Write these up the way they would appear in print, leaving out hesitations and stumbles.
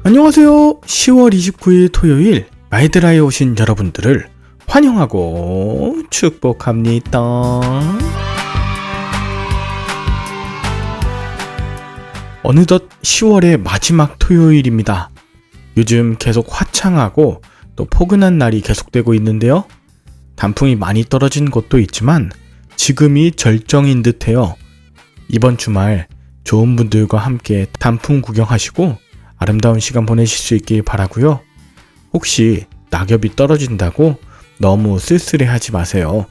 안녕하세요. 10월 29일 토요일 마이드라에 오신 여러분들을 환영하고 축복합니다. 어느덧 10월의 마지막 토요일입니다. 요즘 계속 화창하고 또 포근한 날이 계속되고 있는데요. 단풍이 많이 떨어진 곳도 있지만 지금이 절정인 듯해요. 이번 주말 좋은 분들과 함께 단풍 구경하시고 아름다운 시간 보내실 수 있길 바라고요. 혹시 낙엽이 떨어진다고 너무 쓸쓸해하지 마세요.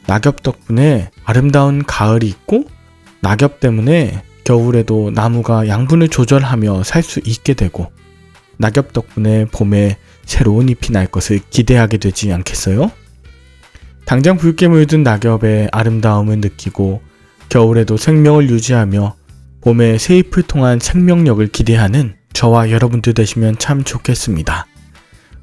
낙엽 덕분에 아름다운 가을이 있고 낙엽 때문에 겨울에도 나무가 양분을 조절하며 살 수 있게 되고 낙엽 덕분에 봄에 새로운 잎이 날 것을 기대하게 되지 않겠어요? 당장 붉게 물든 낙엽의 아름다움을 느끼고 겨울에도 생명을 유지하며 봄에 새 잎을 통한 생명력을 기대하는 저와 여러분들 되시면 참 좋겠습니다.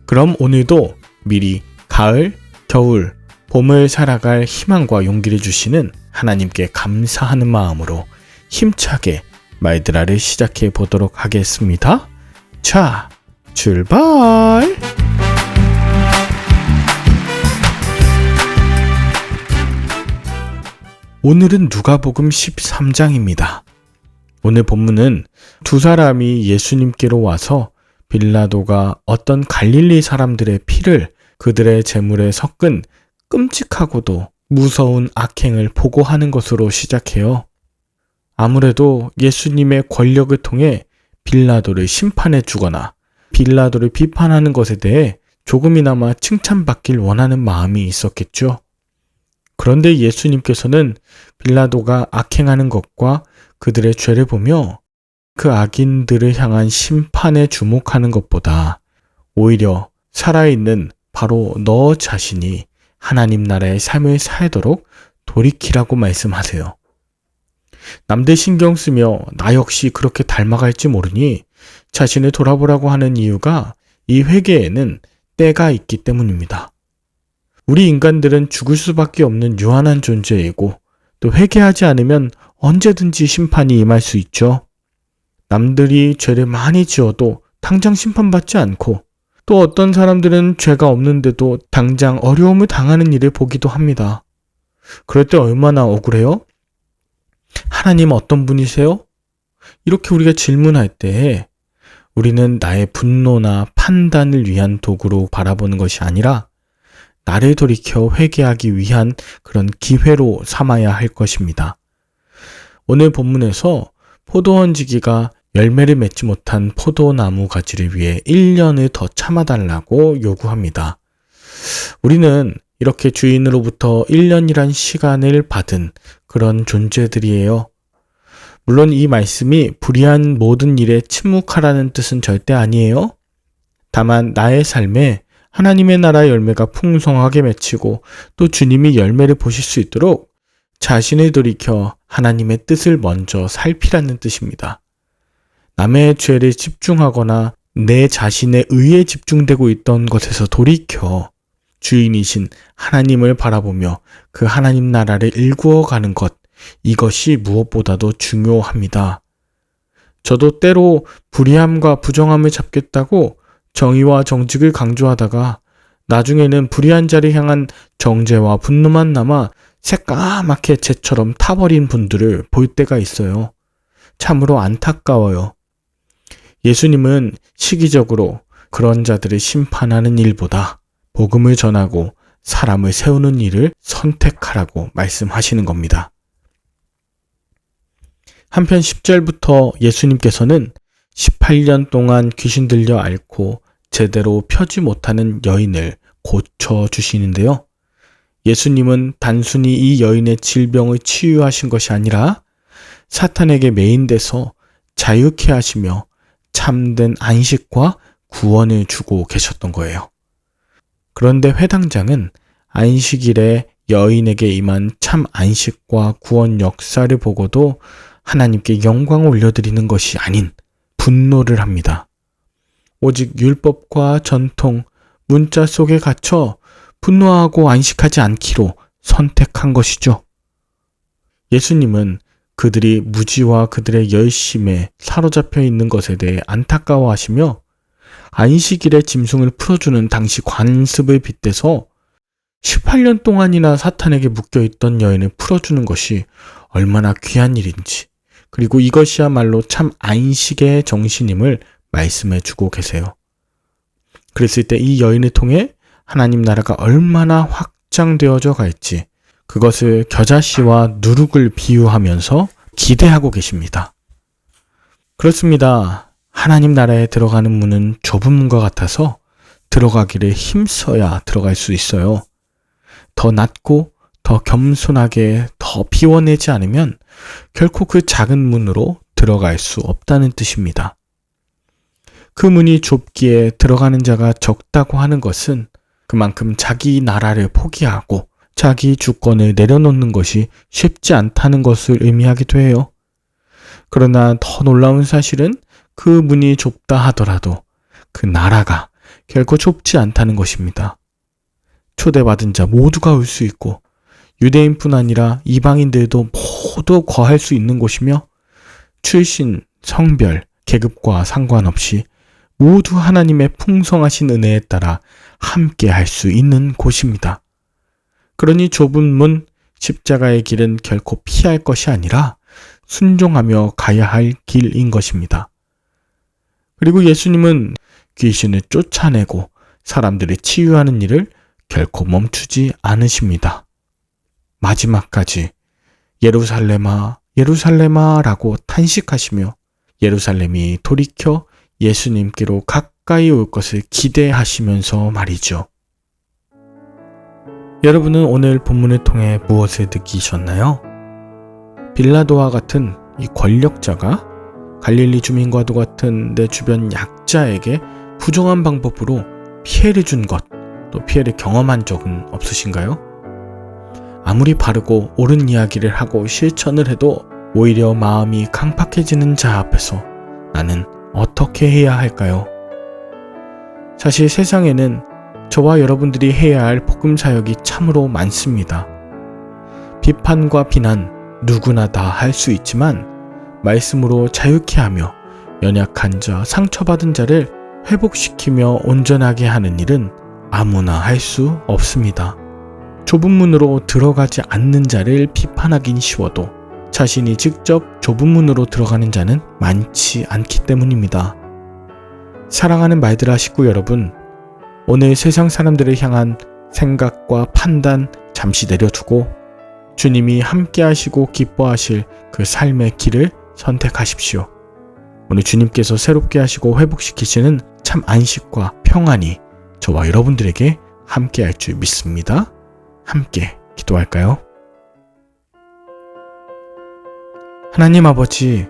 그럼 오늘도 미리 가을, 겨울, 봄을 살아갈 희망과 용기를 주시는 하나님께 감사하는 마음으로 힘차게 말드라를 시작해 보도록 하겠습니다. 자, 출발! 오늘은 누가복음 13장입니다. 오늘 본문은 두 사람이 예수님께로 와서 빌라도가 어떤 갈릴리 사람들의 피를 그들의 제물에 섞은 끔찍하고도 무서운 악행을 보고하는 것으로 시작해요. 아무래도 예수님의 권력을 통해 빌라도를 심판해 주거나 빌라도를 비판하는 것에 대해 조금이나마 칭찬받길 원하는 마음이 있었겠죠. 그런데 예수님께서는 빌라도가 악행하는 것과 그들의 죄를 보며 그 악인들을 향한 심판에 주목하는 것보다 오히려 살아있는 바로 너 자신이 하나님 나라의 삶을 살도록 돌이키라고 말씀하세요. 남들 신경 쓰며 나 역시 그렇게 닮아갈지 모르니 자신을 돌아보라고 하는 이유가 이 회개에는 때가 있기 때문입니다. 우리 인간들은 죽을 수밖에 없는 유한한 존재이고 또 회개하지 않으면 언제든지 심판이 임할 수 있죠. 남들이 죄를 많이 지어도 당장 심판받지 않고 또 어떤 사람들은 죄가 없는데도 당장 어려움을 당하는 일을 보기도 합니다. 그럴 때 얼마나 억울해요? 하나님 어떤 분이세요? 이렇게 우리가 질문할 때 우리는 나의 분노나 판단을 위한 도구로 바라보는 것이 아니라 나를 돌이켜 회개하기 위한 그런 기회로 삼아야 할 것입니다. 오늘 본문에서 포도원지기가 열매를 맺지 못한 포도나무 가지를 위해 1년을 더 참아달라고 요구합니다. 우리는 이렇게 주인으로부터 1년이란 시간을 받은 그런 존재들이에요. 물론 이 말씀이 불의한 모든 일에 침묵하라는 뜻은 절대 아니에요. 다만 나의 삶에 하나님의 나라의 열매가 풍성하게 맺히고 또 주님이 열매를 보실 수 있도록 자신을 돌이켜 하나님의 뜻을 먼저 살피라는 뜻입니다. 남의 죄를 집중하거나 내 자신의 의에 집중되고 있던 것에서 돌이켜 주인이신 하나님을 바라보며 그 하나님 나라를 일구어가는 것, 이것이 무엇보다도 중요합니다. 저도 때로 불의함과 부정함을 잡겠다고 정의와 정직을 강조하다가 나중에는 불의한 자를 향한 정죄와 분노만 남아 새까맣게 재처럼 타버린 분들을 볼 때가 있어요. 참으로 안타까워요. 예수님은 시기적으로 그런 자들을 심판하는 일보다 복음을 전하고 사람을 세우는 일을 선택하라고 말씀하시는 겁니다. 한편 10절부터 예수님께서는 18년 동안 귀신 들려 앓고 제대로 펴지 못하는 여인을 고쳐주시는데요. 예수님은 단순히 이 여인의 질병을 치유하신 것이 아니라 사탄에게 매인돼서 자유케 하시며 참된 안식과 구원을 주고 계셨던 거예요. 그런데 회당장은 안식일에 여인에게 임한 참 안식과 구원 역사를 보고도 하나님께 영광을 올려드리는 것이 아닌 분노를 합니다. 오직 율법과 전통, 문자 속에 갇혀 분노하고 안식하지 않기로 선택한 것이죠. 예수님은 그들이 무지와 그들의 열심에 사로잡혀 있는 것에 대해 안타까워하시며 안식일에 짐승을 풀어주는 당시 관습을 빗대서 18년 동안이나 사탄에게 묶여있던 여인을 풀어주는 것이 얼마나 귀한 일인지, 그리고 이것이야말로 참 안식의 정신임을 말씀해 주고 계세요. 그랬을 때 이 여인을 통해 하나님 나라가 얼마나 확장되어져 갈지, 그것을 겨자씨와 누룩을 비유하면서 기대하고 계십니다. 그렇습니다. 하나님 나라에 들어가는 문은 좁은 문과 같아서 들어가기를 힘써야 들어갈 수 있어요. 더 낮고 더 겸손하게 더 비워내지 않으면 결코 그 작은 문으로 들어갈 수 없다는 뜻입니다. 그 문이 좁기에 들어가는 자가 적다고 하는 것은 그만큼 자기 나라를 포기하고 자기 주권을 내려놓는 것이 쉽지 않다는 것을 의미하기도 해요. 그러나 더 놀라운 사실은 그 문이 좁다 하더라도 그 나라가 결코 좁지 않다는 것입니다. 초대받은 자 모두가 올 수 있고 유대인뿐 아니라 이방인들도 모두 거할 수 있는 곳이며 출신, 성별, 계급과 상관없이 모두 하나님의 풍성하신 은혜에 따라 함께 할 수 있는 곳입니다. 그러니 좁은 문, 십자가의 길은 결코 피할 것이 아니라 순종하며 가야 할 길인 것입니다. 그리고 예수님은 귀신을 쫓아내고 사람들을 치유하는 일을 결코 멈추지 않으십니다. 마지막까지 예루살렘아, 예루살렘아 라고 탄식하시며 예루살렘이 돌이켜 예수님께로 가까이 올 것을 기대하시면서 말이죠. 여러분은 오늘 본문을 통해 무엇을 느끼셨나요? 빌라도와 같은 이 권력자가 갈릴리 주민과도 같은 내 주변 약자에게 부정한 방법으로 피해를 준 것, 또 피해를 경험한 적은 없으신가요? 아무리 바르고 옳은 이야기를 하고 실천을 해도 오히려 마음이 강팍해지는 자 앞에서 나는 어떻게 해야 할까요? 사실 세상에는 저와 여러분들이 해야 할 복음 사역이 참으로 많습니다. 비판과 비난 누구나 다 할 수 있지만 말씀으로 자유케 하며 연약한 자, 상처받은 자를 회복시키며 온전하게 하는 일은 아무나 할 수 없습니다. 좁은 문으로 들어가지 않는 자를 비판하긴 쉬워도 자신이 직접 좁은 문으로 들어가는 자는 많지 않기 때문입니다. 사랑하는 말들아 식구 여러분, 오늘 세상 사람들을 향한 생각과 판단 잠시 내려두고 주님이 함께 하시고 기뻐하실 그 삶의 길을 선택하십시오. 오늘 주님께서 새롭게 하시고 회복시키시는 참 안식과 평안이 저와 여러분들에게 함께 할 줄 믿습니다. 함께 기도할까요? 하나님 아버지,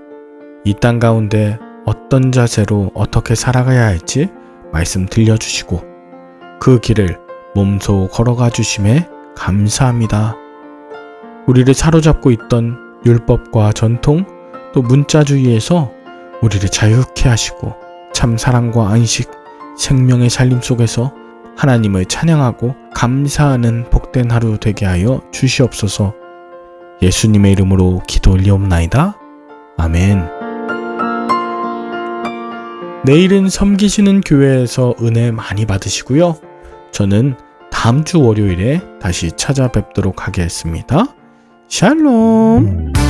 이 땅 가운데 어떤 자세로 어떻게 살아가야 할지 말씀 들려주시고 그 길을 몸소 걸어가 주심에 감사합니다. 우리를 사로잡고 있던 율법과 전통 또 문자주의에서 우리를 자유케 하시고 참 사랑과 안식, 생명의 살림 속에서 하나님을 찬양하고 감사하는 복된 하루 되게 하여 주시옵소서. 예수님의 이름으로 기도 올리옵나이다. 아멘. 내일은 섬기시는 교회에서 은혜 많이 받으시고요. 저는 다음 주 월요일에 다시 찾아뵙도록 하겠습니다. 샬롬.